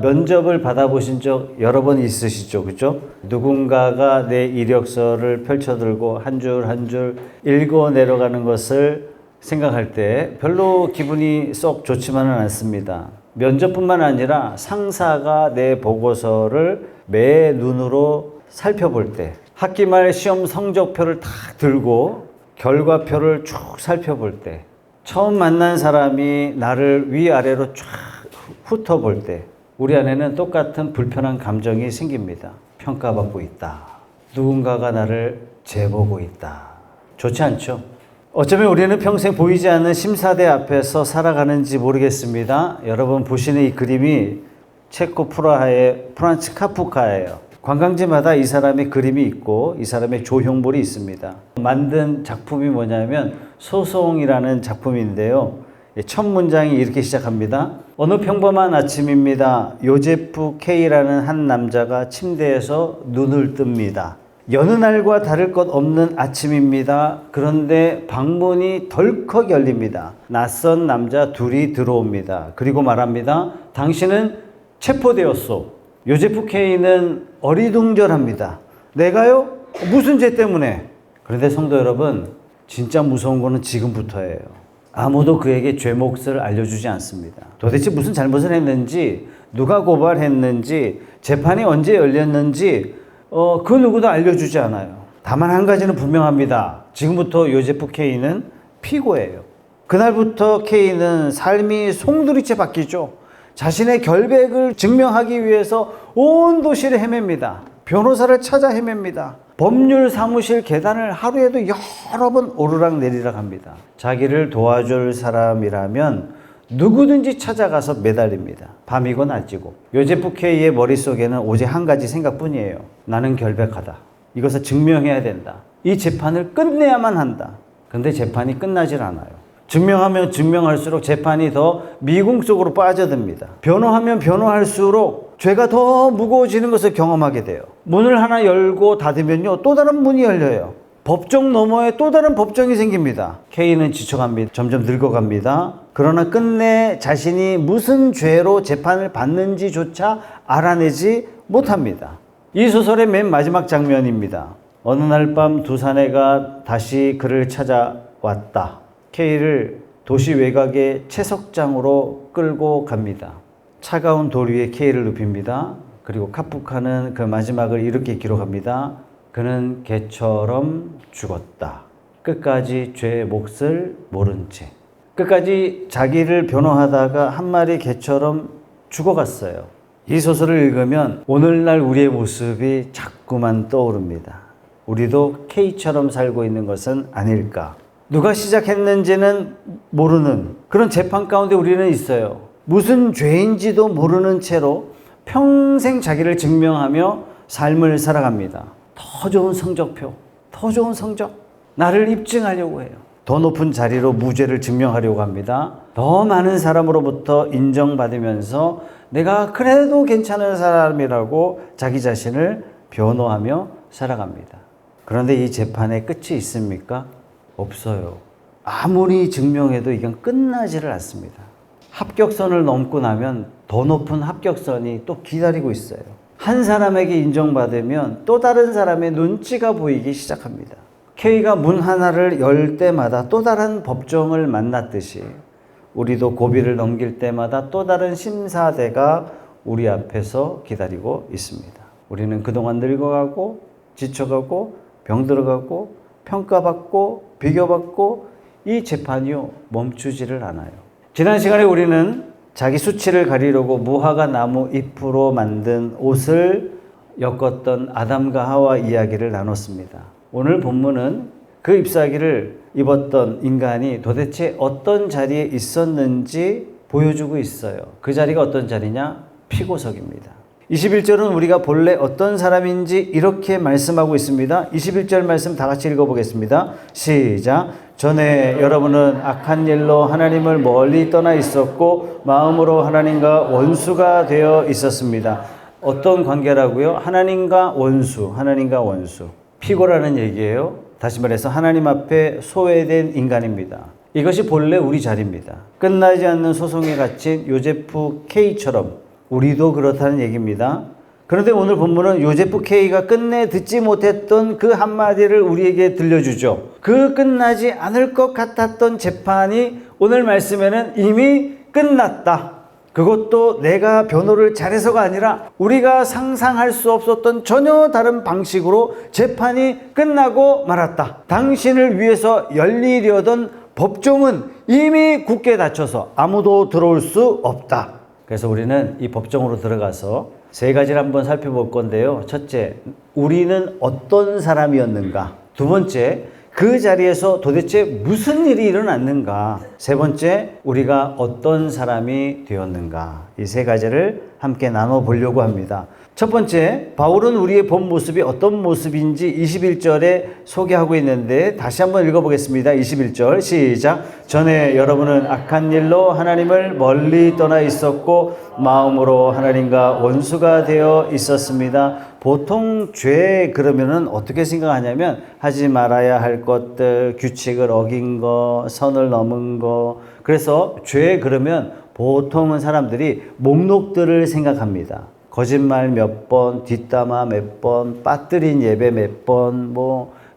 면접을 받아보신 적 여러 번 있으시죠? 그죠? 누군가가 내 이력서를 펼쳐들고 한 줄 한 줄 읽어 내려가는 것을 생각할 때 별로 기분이 썩 좋지만은 않습니다. 면접뿐만 아니라 상사가 내 보고서를 매 눈으로 살펴볼 때, 학기 말 시험 성적표를 탁 들고 결과표를 쭉 살펴볼 때, 처음 만난 사람이 나를 위아래로 쫙 훑어볼 때 우리 안에는 똑같은 불편한 감정이 생깁니다. 평가받고 있다. 누군가가 나를 재보고 있다. 좋지 않죠? 어쩌면 우리는 평생 보이지 않는 심사대 앞에서 살아가는지 모르겠습니다. 여러분 보시는 이 그림이 체코 프라하의 프란츠 카프카예요. 관광지마다 이 사람의 그림이 있고 이 사람의 조형물이 있습니다. 만든 작품이 뭐냐면 소송이라는 작품인데요. 첫 문장이 이렇게 시작합니다. 어느 평범한 아침입니다. 요제프 K라는 한 남자가 침대에서 눈을 뜹니다. 여느 날과 다를 것 없는 아침입니다. 그런데 방문이 덜컥 열립니다. 낯선 남자 둘이 들어옵니다. 그리고 말합니다. 당신은 체포되었소. 요제프 K는 어리둥절합니다. 내가요? 무슨 죄 때문에? 그런데 성도 여러분, 진짜 무서운 거는 지금부터예요. 아무도 그에게 죄 몫을 알려주지 않습니다. 도대체 무슨 잘못을 했는지, 누가 고발했는지, 재판이 언제 열렸는지 그 누구도 알려주지 않아요. 다만 한 가지는 분명합니다. 지금부터 요제프 K는 피고예요. 그날부터 K는 삶이 송두리째 바뀌죠. 자신의 결백을 증명하기 위해서 온 도시를 헤맵니다. 변호사를 찾아 헤맵니다. 법률 사무실 계단을 하루에도 여러 번 오르락 내리락 합니다. 자기를 도와줄 사람이라면 누구든지 찾아가서 매달립니다. 밤이고 낮이고. 요제프 K의 머릿속에는 오직 한 가지 생각뿐이에요. 나는 결백하다. 이것을 증명해야 된다. 이 재판을 끝내야만 한다. 근데 재판이 끝나질 않아요. 증명하면 증명할수록 재판이 더 미궁 속으로 빠져듭니다. 변호하면 변호할수록 죄가 더 무거워지는 것을 경험하게 돼요. 문을 하나 열고 닫으면요, 또 다른 문이 열려요. 법정 너머에 또 다른 법정이 생깁니다. K는 지쳐갑니다. 점점 늙어갑니다. 그러나 끝내 자신이 무슨 죄로 재판을 받는지조차 알아내지 못합니다. 이 소설의 맨 마지막 장면입니다. 어느 날 밤 두 사내가 다시 그를 찾아왔다. K를 도시 외곽의 채석장으로 끌고 갑니다. 차가운 돌 위에 K를 눕힙니다. 그리고 카프카는 그 마지막을 이렇게 기록합니다. 그는 개처럼 죽었다. 끝까지 죄의 몫을 모른 채. 끝까지 자기를 변호하다가 한 마리 개처럼 죽어갔어요. 이 소설을 읽으면 오늘날 우리의 모습이 자꾸만 떠오릅니다. 우리도 K처럼 살고 있는 것은 아닐까. 누가 시작했는지는 모르는 그런 재판 가운데 우리는 있어요. 무슨 죄인지도 모르는 채로 평생 자기를 증명하며 삶을 살아갑니다. 더 좋은 성적표, 더 좋은 성적, 나를 입증하려고 해요. 더 높은 자리로 무죄를 증명하려고 합니다. 더 많은 사람으로부터 인정받으면서 내가 그래도 괜찮은 사람이라고 자기 자신을 변호하며 살아갑니다. 그런데 이 재판의 끝이 있습니까? 없어요. 아무리 증명해도 이건 끝나지를 않습니다. 합격선을 넘고 나면 더 높은 합격선이 또 기다리고 있어요. 한 사람에게 인정받으면 또 다른 사람의 눈치가 보이기 시작합니다. K가 문 하나를 열 때마다 또 다른 법정을 만났듯이 우리도 고비를 넘길 때마다 또 다른 심사대가 우리 앞에서 기다리고 있습니다. 우리는 그동안 늙어가고 지쳐가고 병들어가고 평가받고 비교받고 이 재판이요 멈추지를 않아요. 지난 시간에 우리는 자기 수치를 가리려고 무화과 나무 잎으로 만든 옷을 엮었던 아담과 하와 이야기를 나눴습니다. 오늘 본문은 그 잎사귀를 입었던 인간이 도대체 어떤 자리에 있었는지 보여주고 있어요. 그 자리가 어떤 자리냐? 피고석입니다. 21절은 우리가 본래 어떤 사람인지 이렇게 말씀하고 있습니다. 21절 말씀 다 같이 읽어보겠습니다. 시작. 전에 여러분은 악한 일로 하나님을 멀리 떠나 있었고 마음으로 하나님과 원수가 되어 있었습니다. 어떤 관계라고요? 하나님과 원수, 하나님과 원수. 피고라는 얘기예요. 다시 말해서 하나님 앞에 소외된 인간입니다. 이것이 본래 우리 자리입니다. 끝나지 않는 소송에 갇힌 요제프 K처럼 우리도 그렇다는 얘기입니다. 그런데 오늘 본문은 요제프 K가 끝내 듣지 못했던 그 한마디를 우리에게 들려주죠. 그 끝나지 않을 것 같았던 재판이 오늘 말씀에는 이미 끝났다. 그것도 내가 변호를 잘해서가 아니라 우리가 상상할 수 없었던 전혀 다른 방식으로 재판이 끝나고 말았다. 당신을 위해서 열리려던 법정은 이미 굳게 닫혀서 아무도 들어올 수 없다. 그래서 우리는 이 법정으로 들어가서 세 가지를 한번 살펴볼 건데요. 첫째, 우리는 어떤 사람이었는가? 두 번째, 그 자리에서 도대체 무슨 일이 일어났는가? 세 번째, 우리가 어떤 사람이 되었는가? 이 세 가지를 함께 나눠보려고 합니다. 첫 번째, 바울은 우리의 본 모습이 어떤 모습인지 21절에 소개하고 있는데 다시 한번 읽어보겠습니다. 21절 시작. 전에 여러분은 악한 일로 하나님을 멀리 떠나 있었고 마음으로 하나님과 원수가 되어 있었습니다. 보통 죄 그러면은 어떻게 생각하냐면 하지 말아야 할 것들, 규칙을 어긴 거, 선을 넘은 거. 그래서 죄 그러면 보통은 사람들이 목록들을 생각합니다. 거짓말 몇 번, 뒷담화 몇 번, 빠뜨린 예배 몇 번,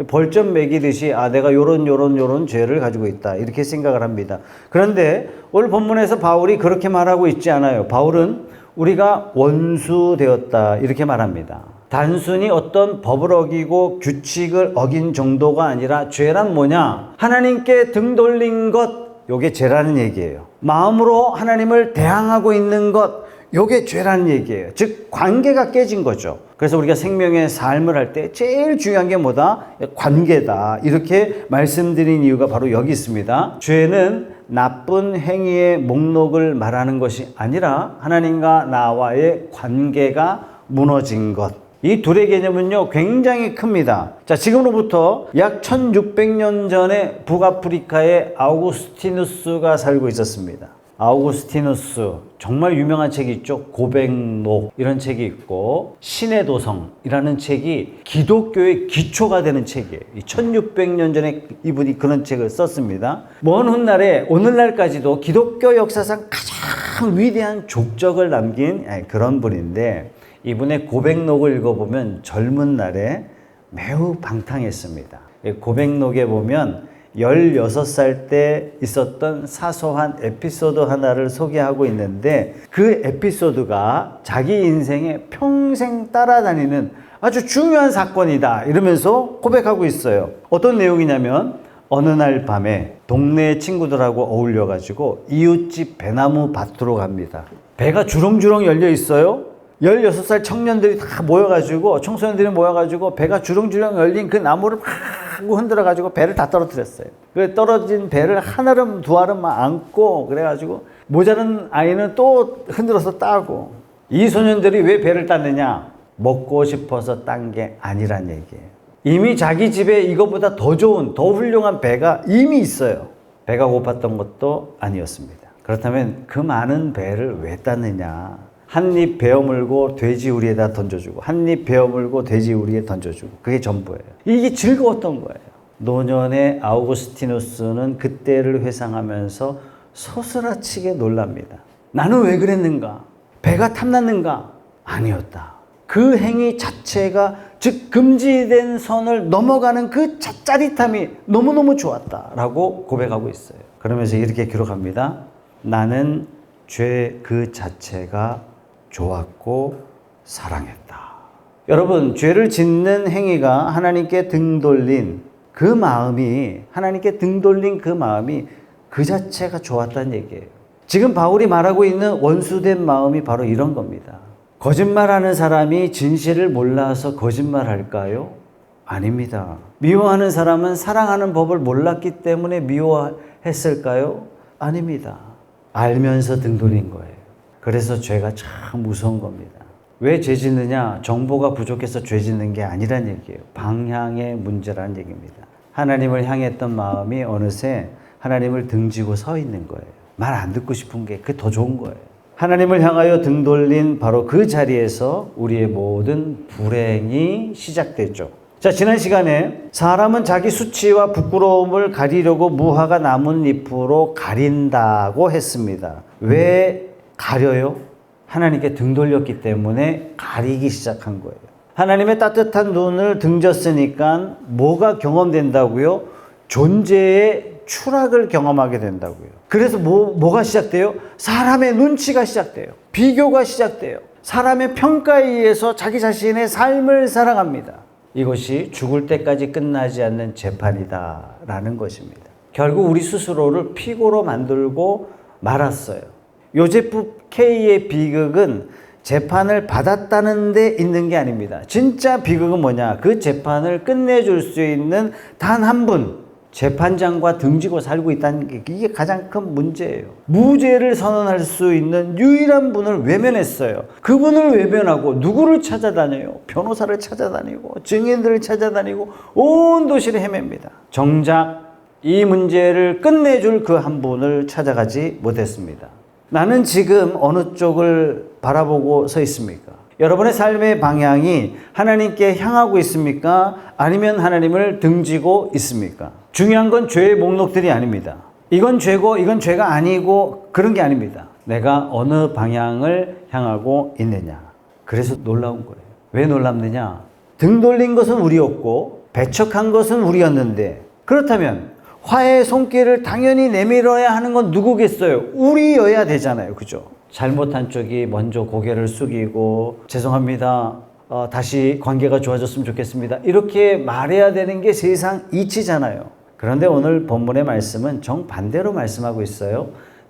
벌점 매기듯이 내가 요런 죄를 가지고 있다. 이렇게 생각을 합니다. 그런데 오늘 본문에서 바울이 그렇게 말하고 있지 않아요. 바울은 우리가 원수 되었다. 이렇게 말합니다. 단순히 어떤 법을 어기고 규칙을 어긴 정도가 아니라 죄란 뭐냐? 하나님께 등 돌린 것, 요게 죄라는 얘기예요. 마음으로 하나님을 대항하고 있는 것, 요게 죄라는 얘기예요. 즉 관계가 깨진 거죠. 그래서 우리가 생명의 삶을 할 때 제일 중요한 게 뭐다? 관계다. 이렇게 말씀드린 이유가 바로 여기 있습니다. 죄는 나쁜 행위의 목록을 말하는 것이 아니라 하나님과 나와의 관계가 무너진 것. 이 둘의 개념은요 굉장히 큽니다. 자, 지금으로부터 약 1600년 전에 북아프리카에 아우구스티누스가 살고 있었습니다. 아우구스티누스, 정말 유명한 책이 있죠. 고백록 이런 책이 있고 신의 도성이라는 책이 기독교의 기초가 되는 책이에요. 1600년 전에 이분이 그런 책을 썼습니다. 먼 훗날에 오늘날까지도 기독교 역사상 가장 위대한 족적을 남긴 그런 분인데 이분의 고백록을 읽어보면 젊은 날에 매우 방탕했습니다. 고백록에 보면 16살 때 있었던 사소한 에피소드 하나를 소개하고 있는데 그 에피소드가 자기 인생에 평생 따라다니는 아주 중요한 사건이다 이러면서 고백하고 있어요. 어떤 내용이냐면 어느 날 밤에 동네 친구들하고 어울려 가지고 이웃집 배나무 밭으로 갑니다. 배가 주렁주렁 열려 있어요. 16살 청년들이 다 모여가지고 청소년들이 모여가지고 배가 주렁주렁 열린 그 나무를 막 흔들어가지고 배를 다 떨어뜨렸어요. 그 떨어진 배를 한 알음 두 알음만 안고 그래가지고 모자란 아이는 또 흔들어서 따고. 이 소년들이 왜 배를 땄느냐? 먹고 싶어서 딴 게 아니란 얘기예요. 이미 자기 집에 이거보다 더 좋은 더 훌륭한 배가 이미 있어요. 배가 고팠던 것도 아니었습니다. 그렇다면 그 많은 배를 왜 땄느냐? 한입 베어 물고 돼지 우리에다 던져주고 한입 베어 물고 돼지 우리에 던져주고 그게 전부예요. 이게 즐거웠던 거예요. 노년의 아우구스티누스는 그때를 회상하면서 소스라치게 놀랍니다. 나는 왜 그랬는가? 배가 탐났는가? 아니었다. 그 행위 자체가 즉 금지된 선을 넘어가는 그 짜릿함이 너무너무 좋았다라고 고백하고 있어요. 그러면서 이렇게 기록합니다. 나는 죄 그 자체가 좋았고 사랑했다. 여러분, 죄를 짓는 행위가 하나님께 등 돌린 그 마음이 하나님께 등 돌린 그 마음이 그 자체가 좋았다는 얘기예요. 지금 바울이 말하고 있는 원수된 마음이 바로 이런 겁니다. 거짓말하는 사람이 진실을 몰라서 거짓말할까요? 아닙니다. 미워하는 사람은 사랑하는 법을 몰랐기 때문에 미워했을까요? 아닙니다. 알면서 등 돌린 거예요. 그래서 죄가 참 무서운 겁니다. 왜 죄 짓느냐? 정보가 부족해서 죄 짓는 게 아니란 얘기예요. 방향의 문제라는 얘기입니다. 하나님을 향했던 마음이 어느새 하나님을 등지고 서 있는 거예요. 말 안 듣고 싶은 게 그게 더 좋은 거예요. 하나님을 향하여 등 돌린 바로 그 자리에서 우리의 모든 불행이 시작됐죠. 자, 지난 시간에 사람은 자기 수치와 부끄러움을 가리려고 무화과 나뭇잎으로 가린다고 했습니다. 왜 가려요? 하나님께 등 돌렸기 때문에 가리기 시작한 거예요. 하나님의 따뜻한 눈을 등졌으니까 뭐가 경험된다고요? 존재의 추락을 경험하게 된다고요. 그래서 뭐가 시작돼요? 사람의 눈치가 시작돼요. 비교가 시작돼요. 사람의 평가에 의해서 자기 자신의 삶을 살아갑니다. 이것이 죽을 때까지 끝나지 않는 재판이다라는 것입니다. 결국 우리 스스로를 피고로 만들고 말았어요. 요제프 K의 비극은 재판을 받았다는 데 있는 게 아닙니다. 진짜 비극은 뭐냐? 그 재판을 끝내줄 수 있는 단 한 분, 재판장과 등지고 살고 있다는 게 이게 가장 큰 문제예요. 무죄를 선언할 수 있는 유일한 분을 외면했어요. 그분을 외면하고 누구를 찾아다녀요? 변호사를 찾아다니고 증인들을 찾아다니고 온 도시를 헤맵니다. 정작 이 문제를 끝내줄 그 한 분을 찾아가지 못했습니다. 나는 지금 어느 쪽을 바라보고 서 있습니까? 여러분의 삶의 방향이 하나님께 향하고 있습니까? 아니면 하나님을 등지고 있습니까? 중요한 건 죄의 목록들이 아닙니다. 이건 죄고 이건 죄가 아니고 그런 게 아닙니다. 내가 어느 방향을 향하고 있느냐. 그래서 놀라운 거예요. 왜 놀랍느냐? 등 돌린 것은 우리였고 배척한 것은 우리였는데, 그렇다면 화해의 손길을 당연히 내밀어야 하는 건 누구겠어요? 우리여야 되잖아요. 그죠? 잘못한 쪽이 먼저 고개를 숙이고 죄송합니다. 다시 관계가 좋아졌으면 좋겠습니다. 이렇게 말해야 되는 게 세상 이치잖아요. 그런데 오늘 본문의 말씀은 정반대로 말씀하고 있어요.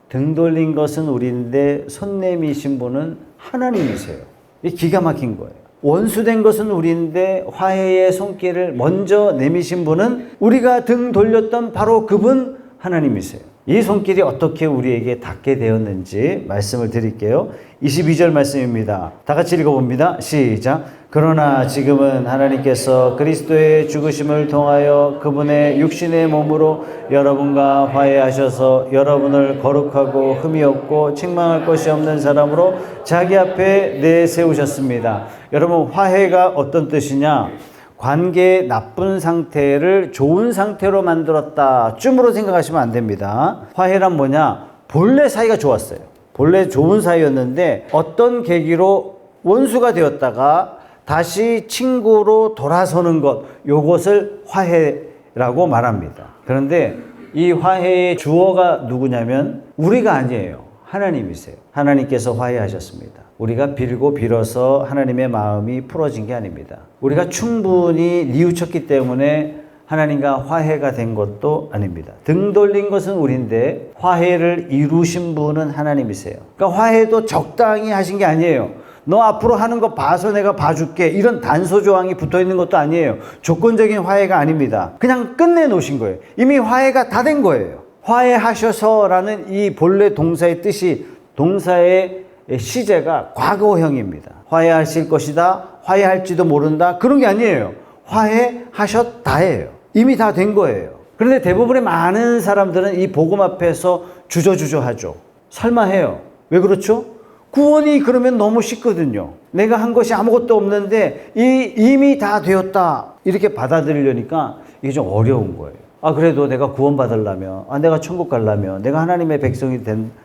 등 돌린 것은 우리인데 손 내미신 분은 하나님이세요. 이 기가 막힌 거예요. 원수된 것은 우리인데 화해의 손길을 먼저 내미신 분은 우리가 등 돌렸던 바로 그분 하나님이세요. 이 손길이 어떻게 우리에게 닿게 되었는지 말씀을 드릴게요. 22절 말씀입니다. 다 같이 읽어봅니다. 시작. 그러나 지금은 하나님께서 그리스도의 죽으심을 통하여 그분의 육신의 몸으로 여러분과 화해하셔서 여러분을 거룩하고 흠이 없고 책망할 것이 없는 사람으로 자기 앞에 내세우셨습니다. 여러분, 화해가 어떤 뜻이냐? 관계의 나쁜 상태를 좋은 상태로 만들었다 쯤으로 생각하시면 안 됩니다. 화해란 뭐냐? 본래 사이가 좋았어요. 본래 좋은 사이였는데 어떤 계기로 원수가 되었다가 다시 친구로 돌아서는 것, 요것을 화해라고 말합니다. 그런데 이 화해의 주어가 누구냐면 우리가 아니에요. 하나님이세요. 하나님께서 화해하셨습니다. 우리가 빌고 빌어서 하나님의 마음이 풀어진 게 아닙니다. 우리가 충분히 뉘우쳤기 때문에 하나님과 화해가 된 것도 아닙니다. 등 돌린 것은 우리인데 화해를 이루신 분은 하나님이세요. 그러니까 화해도 적당히 하신 게 아니에요. 너 앞으로 하는 거 봐서 내가 봐줄게, 이런 단서 조항이 붙어 있는 것도 아니에요. 조건적인 화해가 아닙니다. 그냥 끝내놓으신 거예요. 이미 화해가 다 된 거예요. 화해하셔서라는 이 본래 동사의 뜻이, 동사의 시제가 과거형입니다. 화해하실 것이다, 화해할지도 모른다, 그런 게 아니에요. 화해하셨다예요. 이미 다 된 거예요. 그런데 대부분의 많은 사람들은 이 복음 앞에서 주저주저하죠. 설마 해요. 왜 그렇죠? 구원이 그러면 너무 쉽거든요. 내가 한 것이 아무것도 없는데 이미 다 되었다, 이렇게 받아들이려니까 이게 좀 어려운 거예요. 그래도 내가 구원 받으려면, 내가 천국 가려면, 내가 하나님의 백성이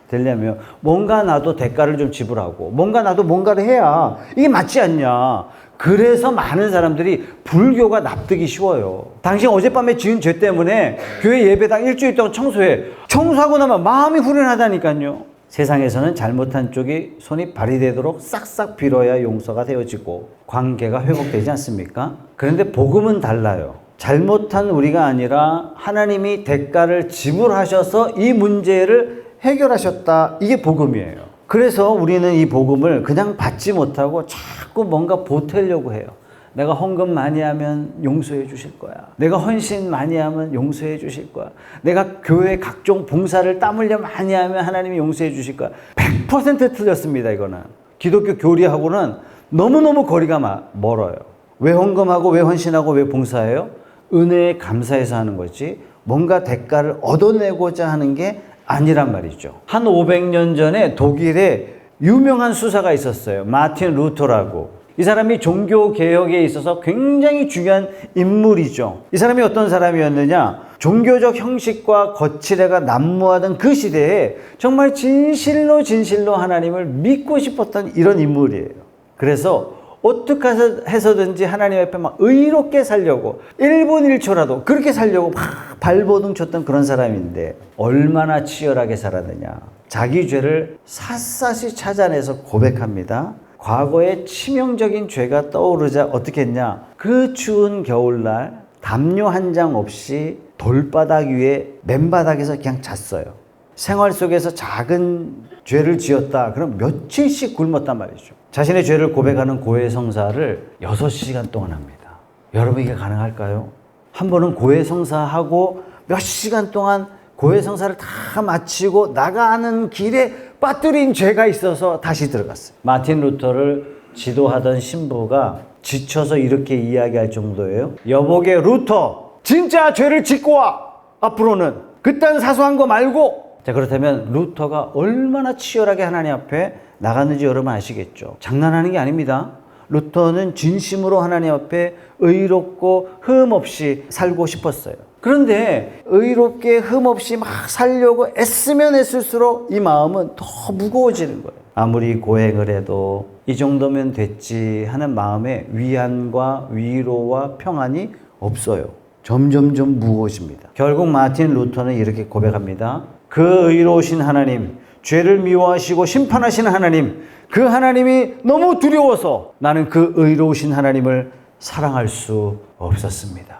되려면 뭔가 나도 대가를 좀 지불하고 나도 뭔가를 해야 이게 맞지 않냐. 그래서 많은 사람들이 불교가 납득이 쉬워요. 당신 어젯밤에 지은 죄 때문에 교회 예배당 일주일 동안 청소해. 청소하고 나면 마음이 후련하다니까요. 세상에서는 잘못한 쪽이 손이 발휘되도록 싹싹 빌어야 용서가 되어지고 관계가 회복되지 않습니까? 그런데 복음은 달라요. 잘못한 우리가 아니라 하나님이 대가를 지불하셔서 이 문제를 해결하셨다. 이게 복음이에요. 그래서 우리는 이 복음을 그냥 받지 못하고 자꾸 뭔가 보태려고 해요. 내가 헌금 많이 하면 용서해 주실 거야. 내가 헌신 많이 하면 용서해 주실 거야. 내가 교회 각종 봉사를 땀 흘려 많이 하면 하나님이 용서해 주실 거야. 100% 틀렸습니다. 이거는. 기독교 교리하고는 너무너무 거리가 멀어요. 왜 헌금하고 왜 헌신하고 왜 봉사해요? 은혜에 감사해서 하는 거지 뭔가 대가를 얻어내고자 하는 게 아니란 말이죠. 한 500년 전에 독일에 유명한 수사가 있었어요. 마틴 루터라고. 이 사람이 종교개혁에 있어서 굉장히 중요한 인물이죠. 이 사람이 어떤 사람이었느냐? 종교적 형식과 거칠애가 난무하던 그 시대에 정말 진실로 하나님을 믿고 싶었던 이런 인물이에요. 그래서 어떻게 해서든지 하나님 앞에 막 의롭게 살려고 1분 1초라도 그렇게 살려고 막 발버둥 쳤던 그런 사람인데 얼마나 치열하게 살았느냐. 자기 죄를 샅샅이 찾아내서 고백합니다. 과거의 치명적인 죄가 떠오르자 어떻게 했냐. 그 추운 겨울날 담요 한 장 없이 돌바닥 위에 맨바닥에서 그냥 잤어요. 생활 속에서 작은 죄를 지었다. 그럼 며칠씩 굶었단 말이죠. 자신의 죄를 고백하는 고해성사를 6시간 동안 합니다. 여러분 이게 가능할까요? 한 번은 고해성사하고 몇 시간 동안 고해성사를 다 마치고 나가는 길에 빠뜨린 죄가 있어서 다시 들어갔어요. 마틴 루터를 지도하던 신부가 지쳐서 이렇게 이야기할 정도예요. 여보게 루터, 진짜 죄를 짓고 와. 앞으로는 그딴 사소한 거 말고. 자, 그렇다면 루터가 얼마나 치열하게 하나님 앞에 나갔는지 여러분 아시겠죠? 장난하는 게 아닙니다. 루터는 진심으로 하나님 앞에 의롭고 흠없이 살고 싶었어요. 그런데 의롭게 흠없이 막 살려고 애쓰면 애쓸수록 이 마음은 더 무거워지는 거예요. 아무리 고행을 해도 이 정도면 됐지 하는 마음에 위안과 위로와 평안이 없어요. 점점점 무거워집니다. 결국 마틴 루터는 이렇게 고백합니다. 그 의로우신 하나님, 죄를 미워하시고 심판하시는 하나님, 그 하나님이 너무 두려워서 나는 그 의로우신 하나님을 사랑할 수 없었습니다.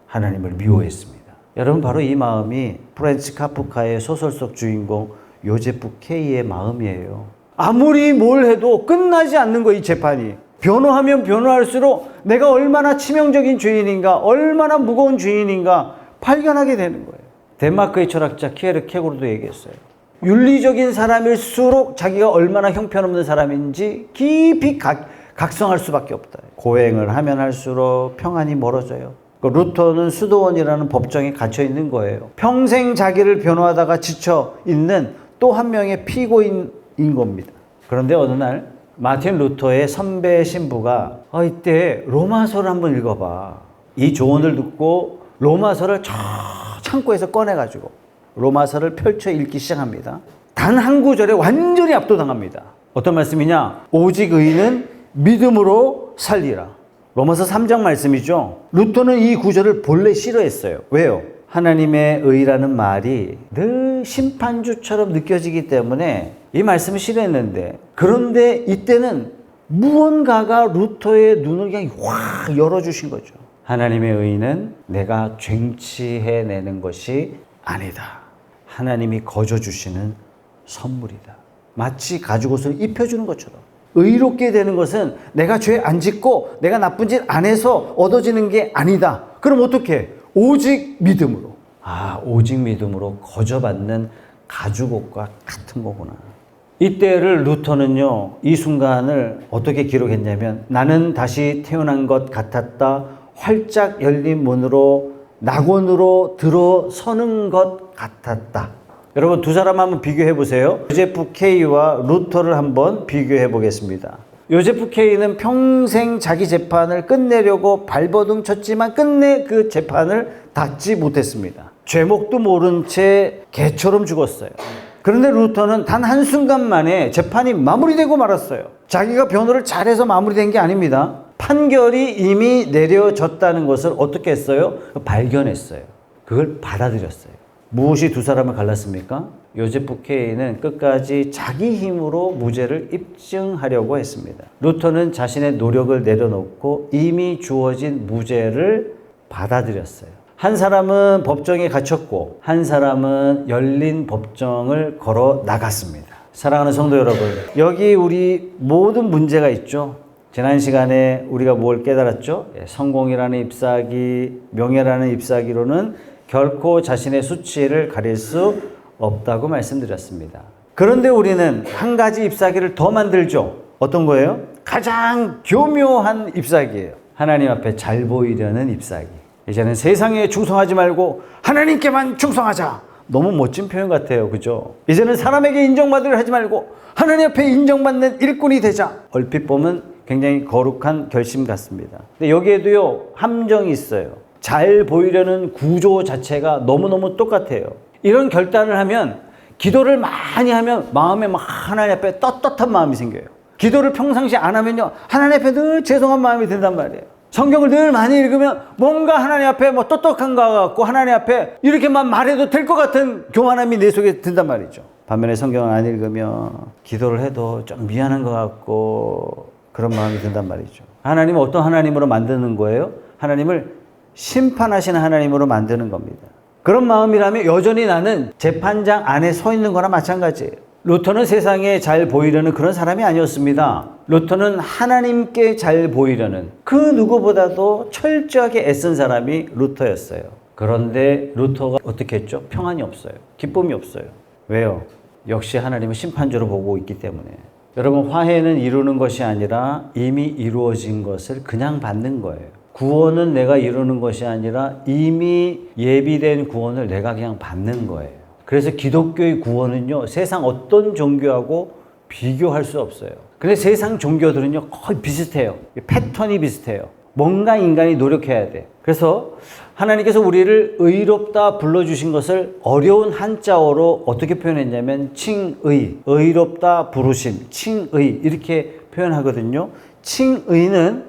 하나님을 미워했습니다. 여러분 바로 이 마음이 프란츠 카프카의 소설 속 주인공 요제프 K의 마음이에요. 아무리 뭘 해도 끝나지 않는 거예요. 이 재판이. 변호하면 변호할수록 내가 얼마나 치명적인 죄인인가, 얼마나 무거운 죄인인가 발견하게 되는 거예요. 덴마크의 철학자 키에르 케고르도 얘기했어요. 윤리적인 사람일수록 자기가 얼마나 형편없는 사람인지 깊이 각성할 수밖에 없다. 고행을 하면 할수록 평안이 멀어져요. 루터는 수도원이라는 법정에 갇혀 있는 거예요. 평생 자기를 변호하다가 지쳐 있는 또 한 명의 피고인인 겁니다. 그런데 어느 날 마틴 루터의 선배 신부가 이때 로마서를 한번 읽어봐. 이 조언을 듣고 로마서를 저 창고에서 꺼내가지고 로마서를 펼쳐 읽기 시작합니다. 단 한 구절에 완전히 압도당합니다. 어떤 말씀이냐? 오직 의인은 믿음으로 살리라. 로마서 3장 말씀이죠. 루터는 이 구절을 본래 싫어했어요. 왜요? 하나님의 의라는 말이 늘 심판주처럼 느껴지기 때문에 이 말씀을 싫어했는데, 그런데 이때는 무언가가 루터의 눈을 그냥 확 열어주신 거죠. 하나님의 의는 내가 쟁취해내는 것이 아니다. 하나님이 거저주시는 선물이다. 마치 가죽옷을 입혀주는 것처럼. 의롭게 되는 것은 내가 죄 안 짓고 내가 나쁜 짓 안 해서 얻어지는 게 아니다. 그럼 어떻게? 오직 믿음으로. 오직 믿음으로 거저받는 가죽옷과 같은 거구나. 이때를 루터는요, 이 순간을 어떻게 기록했냐면, 나는 다시 태어난 것 같았다. 활짝 열린 문으로 낙원으로 들어서는 것 같았다. 여러분 두 사람 한번 비교해 보세요. 요제프 K와 루터를 한번 비교해 보겠습니다. 요제프 K는 평생 자기 재판을 끝내려고 발버둥 쳤지만 끝내 그 재판을 닫지 못했습니다. 죄목도 모른 채 개처럼 죽었어요. 그런데 루터는 단 한순간 만에 재판이 마무리되고 말았어요. 자기가 변호를 잘해서 마무리된 게 아닙니다. 판결이 이미 내려졌다는 것을 어떻게 했어요? 발견했어요. 그걸 받아들였어요. 무엇이 두 사람을 갈랐습니까? 요제프 K는 끝까지 자기 힘으로 무죄를 입증하려고 했습니다. 루터는 자신의 노력을 내려놓고 이미 주어진 무죄를 받아들였어요. 한 사람은 법정에 갇혔고 한 사람은 열린 법정을 걸어 나갔습니다. 사랑하는 성도 여러분, 여기 우리 모든 문제가 있죠. 지난 시간에 우리가 뭘 깨달았죠? 성공이라는 ip사귀, 명예라는 ip사귀로는 결코 자신의 수치를 가릴 수 없다고 말씀드렸습니다. 그런데 우리는 한 가지 ip사귀를 더 만들죠. 어떤 거예요? 가장 교묘한 ip사귀예요. 하나님 앞에 잘 보이려는 ip사귀. 이제는 세상에 충성하지 말고 하나님께만 충성하자. 너무 멋진 표현 같아요. 그죠? 이제는 사람에게 인정받으려 하지 말고 하나님 앞에 인정받는 일꾼이 되자. 얼핏 보면 굉장히 거룩한 결심 같습니다. 근데 여기에도요, 함정이 있어요. 잘 보이려는 구조 자체가 너무너무 똑같아요. 이런 결단을 하면, 기도를 많이 하면 마음에 막 하나님 앞에 떳떳한 마음이 생겨요. 기도를 평상시 안 하면요, 하나님 앞에 늘 죄송한 마음이 든단 말이에요. 성경을 늘 많이 읽으면 뭔가 하나님 앞에 뭐 떳떳한 것 같고 하나님 앞에 이렇게만 말해도 될 것 같은 교만함이 내 속에 든단 말이죠. 반면에 성경을 안 읽으면 기도를 해도 좀 미안한 것 같고 그런 마음이 든단 말이죠. 하나님은 어떤 하나님으로 만드는 거예요? 하나님을 심판하시는 하나님으로 만드는 겁니다. 그런 마음이라면 여전히 나는 재판장 안에 서 있는 거나 마찬가지예요. 루터는 세상에 잘 보이려는 그런 사람이 아니었습니다. 루터는 하나님께 잘 보이려는 그 누구보다도 철저하게 애쓴 사람이 루터였어요. 그런데 루터가 어떻게 했죠? 평안이 없어요. 기쁨이 없어요. 왜요? 역시 하나님은 심판주로 보고 있기 때문에. 여러분, 화해는 이루는 것이 아니라 이미 이루어진 것을 그냥 받는 거예요. 구원은 내가 이루는 것이 아니라 이미 예비된 구원을 내가 그냥 받는 거예요. 그래서 기독교의 구원은요, 세상 어떤 종교하고 비교할 수 없어요. 근데 세상 종교들은요, 거의 비슷해요. 패턴이 비슷해요. 뭔가 인간이 노력해야 돼. 그래서 하나님께서 우리를 의롭다 불러주신 것을 어려운 한자어로 어떻게 표현했냐면 칭의, 의롭다 부르심, 칭의 이렇게 표현하거든요. 칭의는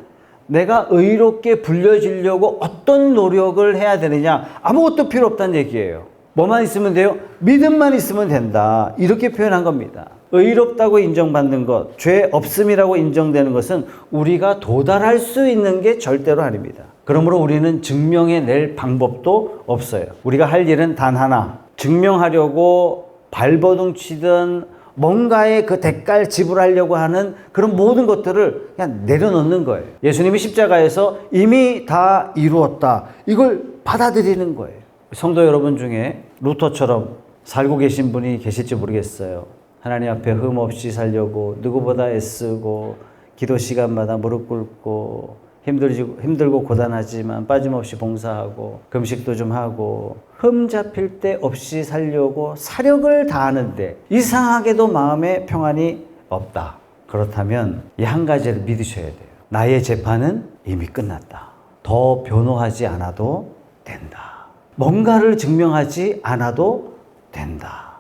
내가 의롭게 불려지려고 어떤 노력을 해야 되느냐, 아무것도 필요 없다는 얘기예요. 뭐만 있으면 돼요? 믿음만 있으면 된다. 이렇게 표현한 겁니다. 의롭다고 인정받는 것, 죄 없음이라고 인정되는 것은 우리가 도달할 수 있는 게 절대로 아닙니다. 그러므로 우리는 증명해낼 방법도 없어요. 우리가 할 일은 단 하나, 증명하려고 발버둥 치든 뭔가의 그 대가를 지불하려고 하는 그런 모든 것들을 그냥 내려놓는 거예요. 예수님이 십자가에서 이미 다 이루었다. 이걸 받아들이는 거예요. 성도 여러분 중에 루터처럼 살고 계신 분이 계실지 모르겠어요. 하나님 앞에 흠 없이 살려고 누구보다 애쓰고 기도 시간마다 무릎 꿇고 힘들고 고단하지만 빠짐없이 봉사하고 금식도 좀 하고 흠 잡힐 데 없이 살려고 사력을 다하는데 이상하게도 마음에 평안이 없다. 그렇다면 이 한 가지를 믿으셔야 돼요. 나의 재판은 이미 끝났다. 더 변호하지 않아도 된다. 뭔가를 증명하지 않아도 된다.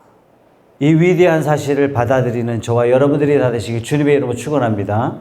이 위대한 사실을 받아들이는 저와 여러분들이 다 되시길 주님의 이름으로 축원합니다.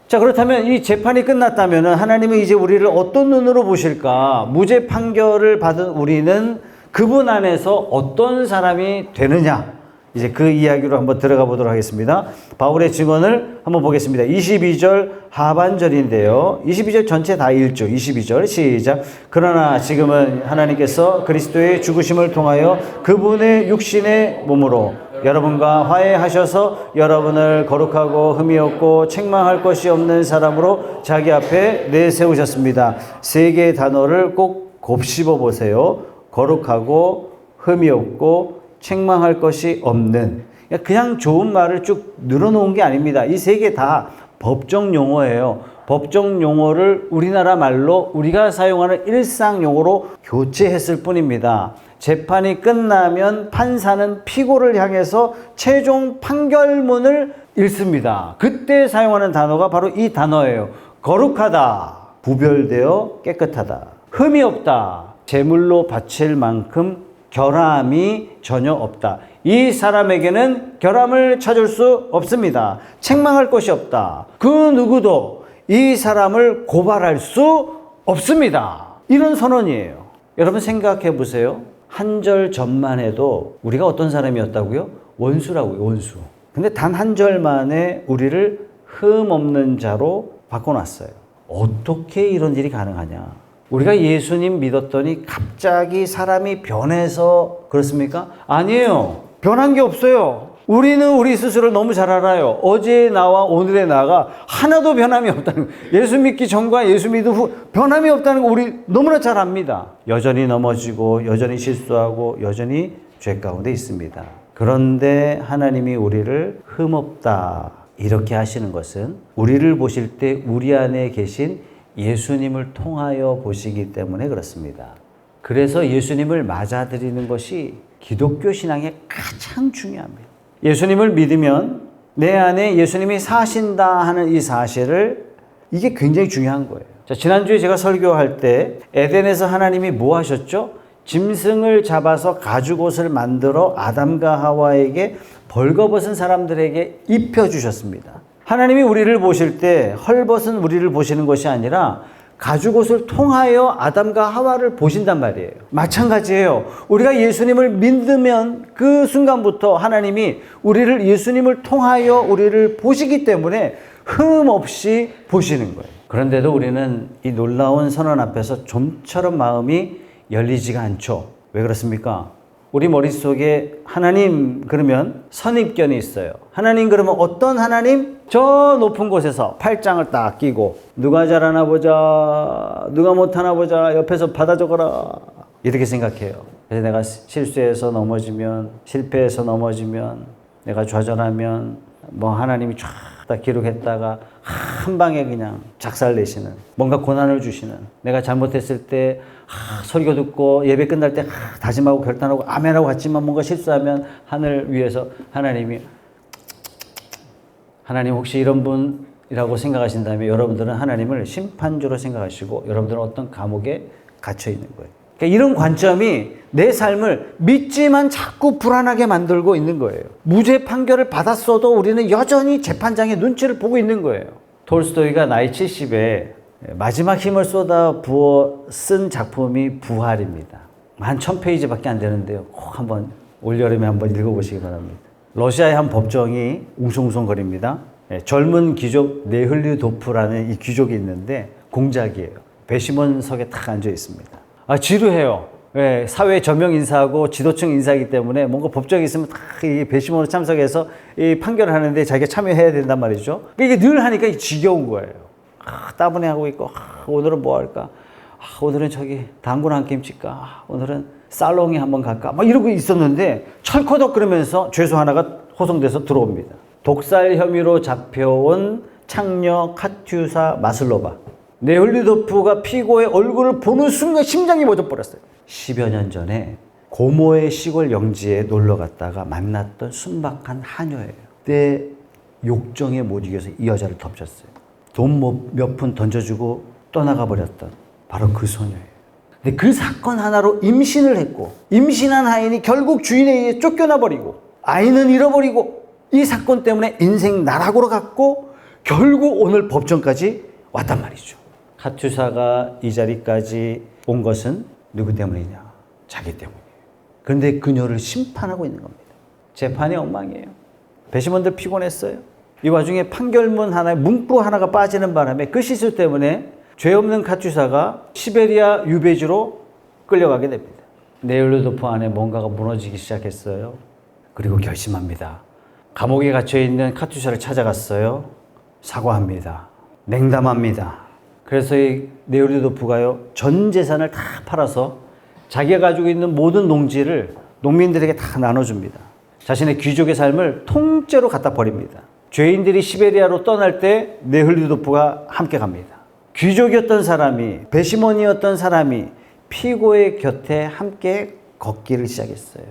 자, 그렇다면 이 재판이 끝났다면 하나님은 이제 우리를 어떤 눈으로 보실까? 무죄 판결을 받은 우리는 그분 안에서 어떤 사람이 되느냐? 이제 그 이야기로 한번 들어가 보도록 하겠습니다. 바울의 증언을 한번 보겠습니다. 22절 하반절인데요. 22절 전체 다 읽죠. 22절 시작. 그러나 지금은 하나님께서 그리스도의 죽으심을 통하여 그분의 육신의 몸으로 여러분과 화해하셔서 여러분을 거룩하고 흠이 없고 책망할 것이 없는 사람으로 자기 앞에 내세우셨습니다. 세 개의 단어를 꼭 곱씹어 보세요. 거룩하고 흠이 없고 책망할 것이 없는, 그냥 좋은 말을 쭉 늘어놓은 게 아닙니다. 이 세 개 다 법정 용어예요. 법정 용어를 우리나라 말로 우리가 사용하는 일상 용어로 교체했을 뿐입니다. 재판이 끝나면 판사는 피고를 향해서 최종 판결문을 읽습니다. 그때 사용하는 단어가 바로 이 단어예요. 거룩하다, 구별되어 깨끗하다, 흠이 없다, 제물로 바칠 만큼 결함이 전혀 없다. 이 사람에게는 결함을 찾을 수 없습니다. 책망할 것이 없다. 그 누구도 이 사람을 고발할 수 없습니다. 이런 선언이에요. 여러분 생각해 보세요. 한 절 전만 해도 우리가 어떤 사람이었다고요? 원수라고요, 원수. 근데 단 한 절 만에 우리를 흠 없는 자로 바꿔놨어요. 어떻게 이런 일이 가능하냐? 우리가 예수님 믿었더니 갑자기 사람이 변해서 그렇습니까? 아니에요. 변한 게 없어요. 우리는 우리 스스로를 너무 잘 알아요. 어제의 나와 오늘의 나가 하나도 변함이 없다는 거예요. 예수 믿기 전과 예수 믿은 후 변함이 없다는 거 우리 너무나 잘 압니다. 여전히 넘어지고 여전히 실수하고 여전히 죄 가운데 있습니다. 그런데 하나님이 우리를 흠없다 이렇게 하시는 것은 우리를 보실 때 우리 안에 계신 예수님을 통하여 보시기 때문에 그렇습니다. 그래서 예수님을 맞아들이는 것이 기독교 신앙에 가장 중요합니다. 예수님을 믿으면 내 안에 예수님이 사신다 하는 이 사실을, 이게 굉장히 중요한 거예요. 자, 지난주에 제가 설교할 때 에덴에서 하나님이 뭐 하셨죠? 짐승을 잡아서 가죽옷을 만들어 아담과 하와에게 벌거벗은 사람들에게 입혀주셨습니다. 하나님이 우리를 보실 때 헐벗은 우리를 보시는 것이 아니라 가죽옷을 통하여 아담과 하와를 보신단 말이에요. 마찬가지예요. 우리가 예수님을 믿으면 그 순간부터 하나님이 우리를 예수님을 통하여 우리를 보시기 때문에 흠없이 보시는 거예요. 그런데도 우리는 이 놀라운 선언 앞에서 좀처럼 마음이 열리지가 않죠. 왜 그렇습니까? 우리 머릿속에 하나님 그러면 선입견이 있어요. 하나님 그러면 어떤 하나님? 저 높은 곳에서 팔짱을 딱 끼고 누가 잘하나 보자, 누가 못하나 보자, 옆에서 받아 적어라, 이렇게 생각해요. 그래서 내가 실수해서 넘어지면, 실패해서 넘어지면, 내가 좌절하면 뭐 하나님이 쫙 다 기록했다가 한 방에 그냥 작살내시는, 뭔가 고난을 주시는, 내가 잘못했을 때 설교 듣고 예배 끝날 때 다짐하고 결단하고 아멘하고 갔지만 뭔가 실수하면 하늘 위에서 하나님 혹시 이런 분이라고 생각하신다면 여러분들은 하나님을 심판주로 생각하시고 여러분들은 어떤 감옥에 갇혀 있는 거예요. 그러니까 이런 관점이 내 삶을 믿지만 자꾸 불안하게 만들고 있는 거예요. 무죄 판결을 받았어도 우리는 여전히 재판장의 눈치를 보고 있는 거예요. 톨스토이가 나이 70에 마지막 힘을 쏟아 부어 쓴 작품이 부활입니다. 한 1000페이지밖에 안 되는데요. 꼭 한번 올여름에 한번 읽어보시기 바랍니다. 러시아의 한 법정이 웅성웅성거립니다. 젊은 귀족 네흘리도프라는 이 귀족이 있는데 공작이에요. 배심원석에 딱 앉아 있습니다. 지루해요. 사회 저명 인사하고 지도층 인사이기 때문에 뭔가 법정에 있으면 다 이 배심원으로 참석해서 이 판결을 하는데 자기가 참여해야 된단 말이죠. 이게 늘 하니까 지겨운 거예요. 따분해 하고 있고, 오늘은 뭐 할까? 오늘은 저기 당구나 한 게임 칠까? 오늘은 살롱에 한번 갈까? 막 이러고 있었는데 철커덕 그러면서 죄수 하나가 호송돼서 들어옵니다. 독살 혐의로 잡혀온 창녀 카투사 마슬로바. 네흘리도프가 피고의 얼굴을 보는 순간 심장이 멎어버렸어요. 10여 년 전에 고모의 시골 영지에 놀러 갔다가 만났던 순박한 하녀예요. 그때 욕정에 못 이겨서 이 여자를 덮쳤어요. 돈 몇 푼 던져주고 떠나가 버렸던 바로 그 소녀예요. 근데 그 사건 하나로 임신을 했고, 임신한 아이는 결국 주인에 의해 쫓겨나 버리고, 아이는 잃어버리고, 이 사건 때문에 인생 나락으로 갔고 결국 오늘 법정까지 왔단 말이죠. 카투사가 이 자리까지 온 것은 누구 때문이냐? 자기 때문이에요. 그런데 그녀를 심판하고 있는 겁니다. 재판이 엉망이에요. 배심원들 피곤했어요. 이 와중에 판결문 하나에 문구 하나가 빠지는 바람에 그 실수 때문에 죄 없는 카투사가 시베리아 유배지로 끌려가게 됩니다. 네흘리도프 안에 뭔가가 무너지기 시작했어요. 그리고 결심합니다. 감옥에 갇혀있는 카투사를 찾아갔어요. 사과합니다. 냉담합니다. 그래서 이 네흘리도프가요, 전 재산을 다 팔아서 자기가 가지고 있는 모든 농지를 농민들에게 다 나눠줍니다. 자신의 귀족의 삶을 통째로 갖다 버립니다. 죄인들이 시베리아로 떠날 때 네흘리도프가 함께 갑니다. 귀족이었던 사람이, 배심원이었던 사람이 피고의 곁에 함께 걷기를 시작했어요.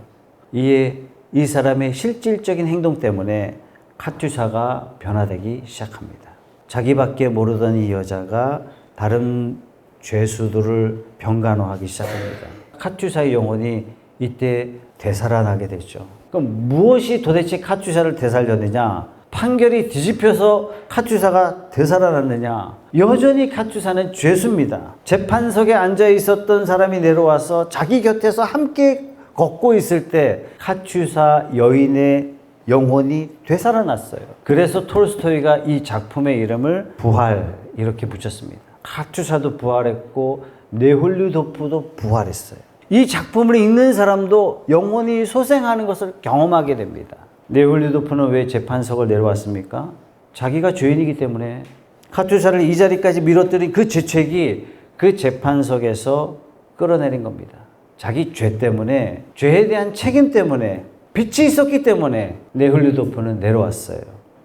이에 이 사람의 실질적인 행동 때문에 카투사가 변화되기 시작합니다. 자기밖에 모르던 이 여자가 다른 죄수들을 병간호하기 시작합니다. 카투사의 영혼이 이때 되살아나게 되죠. 그럼 무엇이 도대체 카투사를 되살렸느냐? 판결이 뒤집혀서 카투사가 되살아났느냐? 여전히 카투사는 죄수입니다. 재판석에 앉아 있었던 사람이 내려와서 자기 곁에서 함께 걷고 있을 때 카투사 여인의 영혼이 되살아났어요. 그래서 톨스토이가 이 작품의 이름을 부활 이렇게 붙였습니다. 카투사도 부활했고 네흘리도프도 부활했어요. 이 작품을 읽는 사람도 영혼이 소생하는 것을 경험하게 됩니다. 네흘리도프는 왜 재판석을 내려왔습니까? 자기가 죄인이기 때문에 카투사를 이 자리까지 밀어뜨린 그 죄책이 그 재판석에서 끌어내린 겁니다. 자기 죄 때문에, 죄에 대한 책임 때문에, 빚이 있었기 때문에 네흘리도프는 내려왔어요.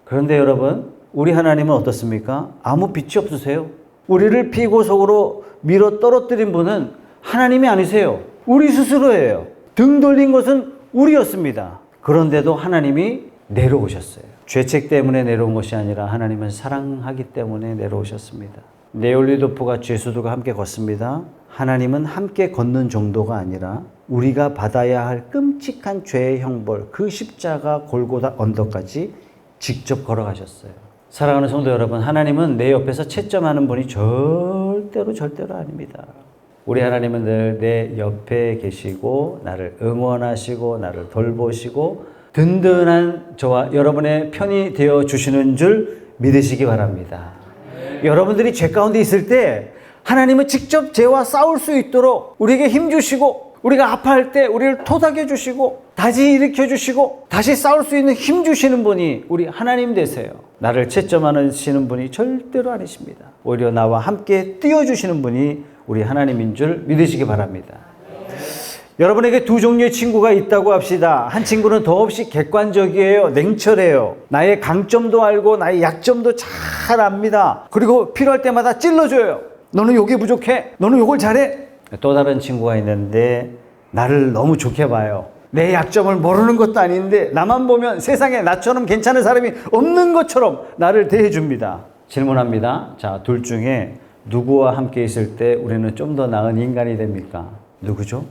그런데 여러분, 우리 하나님은 어떻습니까? 아무 빚이 없으세요. 우리를 피고속으로 밀어 떨어뜨린 분은 하나님이 아니세요. 우리 스스로예요. 등 돌린 것은 우리였습니다. 그런데도 하나님이 내려오셨어요. 죄책 때문에 내려온 것이 아니라 하나님은 사랑하기 때문에 내려오셨습니다. 네올리도프가 죄수들과 함께 걷습니다. 하나님은 함께 걷는 정도가 아니라 우리가 받아야 할 끔찍한 죄의 형벌, 그 십자가 골고다 언덕까지 직접 걸어가셨어요. 사랑하는 성도 여러분, 하나님은 내 옆에서 채점하는 분이 절대로 아닙니다. 우리 하나님은 늘 내 옆에 계시고 나를 응원하시고 나를 돌보시고 든든한 저와 여러분의 편이 되어 주시는 줄 믿으시기 바랍니다. 여러분들이 죄 가운데 있을 때 하나님은 직접 죄와 싸울 수 있도록 우리에게 힘 주시고, 우리가 아파할 때 우리를 토닥여 주시고 다시 일으켜 주시고 다시 싸울 수 있는 힘 주시는 분이 우리 하나님 되세요. 나를 채점하시는 분이 절대로 아니십니다. 오히려 나와 함께 뛰어주시는 분이 우리 하나님인 줄 믿으시기 바랍니다. 여러분에게 두 종류의 친구가 있다고 합시다. 한 친구는 더없이 객관적이에요. 냉철해요. 나의 강점도 알고 나의 약점도 잘 압니다. 그리고 필요할 때마다 찔러줘요. 너는 요게 부족해. 너는 요걸 잘해. 또 다른 친구가 있는데 나를 너무 좋게 봐요. 내 약점을 모르는 것도 아닌데 나만 보면 세상에 나처럼 괜찮은 사람이 없는 것처럼 나를 대해줍니다. 질문합니다. 자, 둘 중에 누구와 함께 있을 때 우리는 좀 더 나은 인간이 됩니까? 누구죠?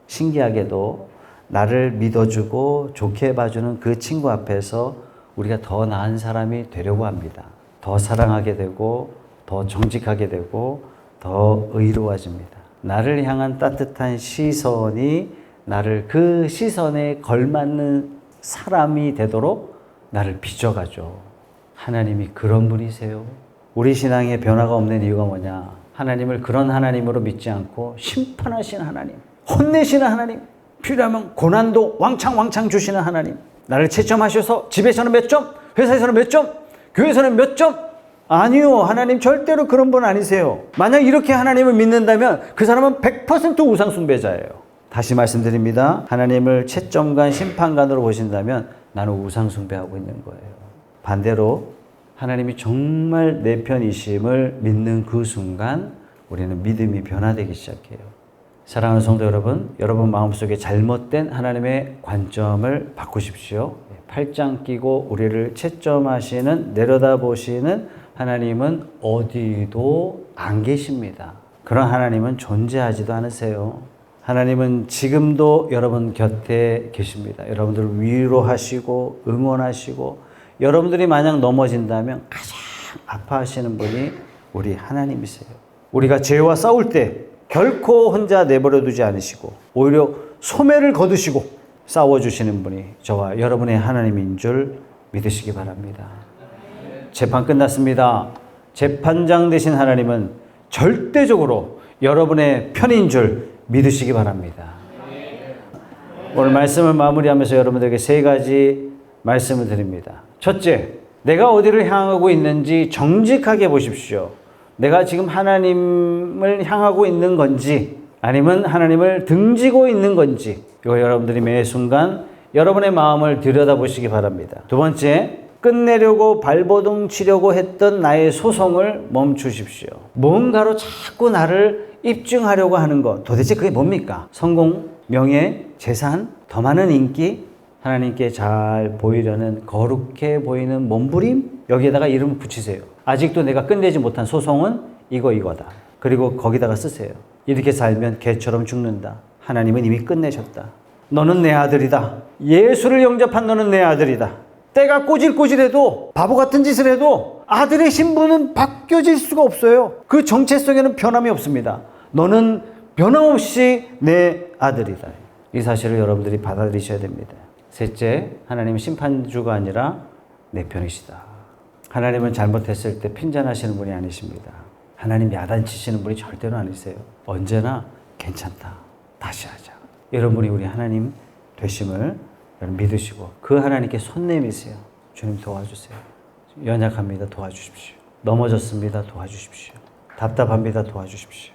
신기하게도 나를 믿어주고 좋게 봐주는 그 친구 앞에서 우리가 더 나은 사람이 되려고 합니다. 더 사랑하게 되고 더 정직하게 되고 더 의로워집니다. 나를 향한 따뜻한 시선이 나를 그 시선에 걸맞는 사람이 되도록 나를 빚어가죠. 하나님이 그런 분이세요. 우리 신앙에 변화가 없는 이유가 뭐냐? 하나님을 그런 하나님으로 믿지 않고 심판하시는 하나님, 혼내시는 하나님, 필요하면 고난도 왕창 주시는 하나님, 나를 채점하셔서 집에서는 몇 점, 회사에서는 몇 점, 교회에서는 몇 점. 아니요, 하나님 절대로 그런 분 아니세요. 만약 이렇게 하나님을 믿는다면 그 사람은 100% 우상 숭배자예요. 다시 말씀드립니다. 하나님을 채점관, 심판관으로 보신다면 나는 우상 숭배하고 있는 거예요. 반대로 하나님이 정말 내 편이심을 믿는 그 순간 우리는 믿음이 변화되기 시작해요. 사랑하는 성도 여러분, 여러분 마음속에 잘못된 하나님의 관점을 바꾸십시오. 팔짱 끼고 우리를 채점하시는, 내려다보시는 하나님은 어디도 안 계십니다. 그런 하나님은 존재하지도 않으세요. 하나님은 지금도 여러분 곁에 계십니다. 여러분들을 위로하시고 응원하시고, 여러분들이 만약 넘어진다면 가장 아파하시는 분이 우리 하나님이세요. 우리가 죄와 싸울 때 결코 혼자 내버려 두지 않으시고 오히려 소매를 거두시고 싸워주시는 분이 저와 여러분의 하나님인 줄 믿으시기 바랍니다. 재판 끝났습니다. 재판장 되신 하나님은 절대적으로 여러분의 편인 줄 믿으시기 바랍니다. 오늘 말씀을 마무리하면서 여러분들에게 세 가지 말씀을 드립니다. 첫째, 내가 어디를 향하고 있는지 정직하게 보십시오. 내가 지금 하나님을 향하고 있는 건지 아니면 하나님을 등지고 있는 건지, 이거 여러분들이 매 순간 여러분의 마음을 들여다보시기 바랍니다. 두 번째, 끝내려고 발버둥 치려고 했던 나의 소송을 멈추십시오. 뭔가로 자꾸 나를 입증하려고 하는 것, 도대체 그게 뭡니까? 성공, 명예, 재산, 더 많은 인기, 하나님께 잘 보이려는 거룩해 보이는 몸부림, 여기에다가 이름을 붙이세요. 아직도 내가 끝내지 못한 소송은 이거다. 그리고 거기다가 쓰세요. 이렇게 살면 개처럼 죽는다. 하나님은 이미 끝내셨다. 너는 내 아들이다. 예수를 영접한 너는 내 아들이다. 때가 꼬질꼬질해도, 바보 같은 짓을 해도 아들의 신분은 바뀌어질 수가 없어요. 그 정체성에는 변함이 없습니다. 너는 변함없이 내 아들이다. 이 사실을 여러분들이 받아들이셔야 됩니다. 셋째, 하나님은 심판주가 아니라 내 편이시다. 하나님은 잘못했을 때 핀잔하시는 분이 아니십니다. 하나님 야단치시는 분이 절대로 아니세요. 언제나 괜찮다. 다시 하자. 여러분이 우리 하나님 되심을 믿으시고 그 하나님께 손 내미세요. 주님 도와주세요. 연약합니다. 도와주십시오. 넘어졌습니다. 도와주십시오. 답답합니다. 도와주십시오.